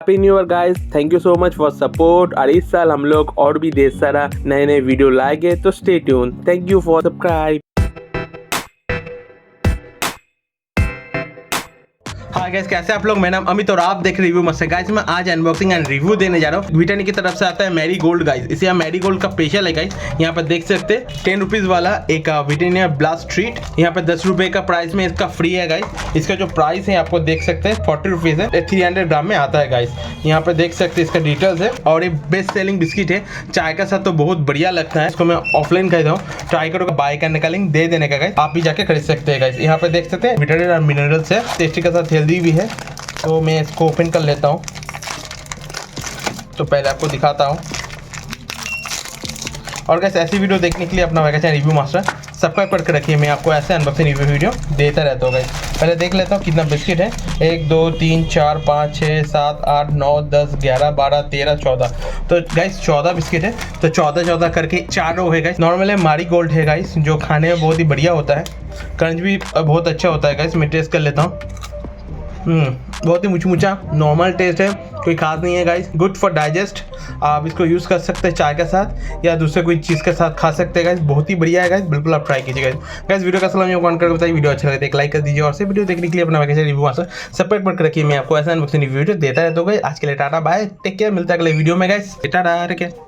Happy new year guys, thank you so much for support. और इस साल हम लोग और भी ढेर सारा नए नए वीडियो लाएंगे, तो stay tune. Thank you for subscribe. हाँ गाइस, कैसे आप लोग? मेरा नाम अमित और आप देख रिव्यू मस्त है गाइस। मैं आज अनबॉक्सिंग एंड रिव्यू देने जा रहा हूँ। ब्रिटानिया की तरफ से आता है मैरी गोल्ड गाइस। इसे यहाँ मैरी गोल्ड का स्पेशल है गाइस। यहाँ पर देख सकते हैं 10 रुपीज वाला एक ब्रिटानिया ब्लास्ट ट्रीट। यहाँ पे 10 रुपए का प्राइस में इसका फ्री है गाइस। इसका जो प्राइस है आपको देख सकते हैं 40 रुपीज है। 300 ग्राम में आता है गाइस। यहाँ पे देख सकते हैं इसका डिटेल्स है। और ये बेस्ट सेलिंग बिस्किट है, चाय का साथ तो बहुत बढ़िया लगता है। इसको मैं ऑफलाइन कहता हूँ, ट्राई करो, बाय करने का लिंक दे देने का गाइस। आप भी जाके खरीद सकते हैं गाइस। यहाँ पे देख सकते हैं विटामिन और मिनरल्स है, टेस्टी के साथ हेल्दी भी है। तो मैं इसको ओपन कर लेता हूँ। तो पहले आपको दिखाता हूँ। और गाइस, ऐसी वीडियो देखने के लिए अपना वैकेशन रिव्यू मास्टर सब्सक्राइब करके रखिए। मैं आपको ऐसे अनबॉक्सिंग रिव्यू वीडियो देता रहता हूँ गाइस। पहले देख लेता हूँ कितना बिस्किट है। 1 2 3 4 5 6 7 8 9 10 11 12 13 14। तो गाइस 14 बिस्किट है। तो 14 करके 4 रो है गाइस। नॉर्मल है मारी गोल्ड है गाइस, जो खाने में बहुत ही बढ़िया होता है। क्रंच भी बहुत अच्छा होता है गाइस। मैं टेस्ट कर लेता हूँ। बहुत ही मुचमुचा नॉर्मल टेस्ट है, कोई खास नहीं है गाइस। Good for digest. आप इसको यूज़ कर सकते हैं चाय के साथ या दूसरे कोई चीज़ के साथ खा सकते हैं गाइस। बहुत ही बढ़िया है गाइस, बिल्कुल आप ट्राई कीजिए गाइस। वीडियो का सलाम कमेंट करके बताइए। वीडियो अच्छा लगे तो एक लाइक कर दीजिए। और से वीडियो देखने के लिए अपना वैकेशन रिव्यू मास्टर सब्सक्राइब करके रखिए। मैं आपको ऐसा अनबॉक्सिंग वीडियो देता रहता हूँ गाइस। आज के लिए टाटा बाय, टेक केयर। मिलता है अगले वीडियो में गाइस। टाटा।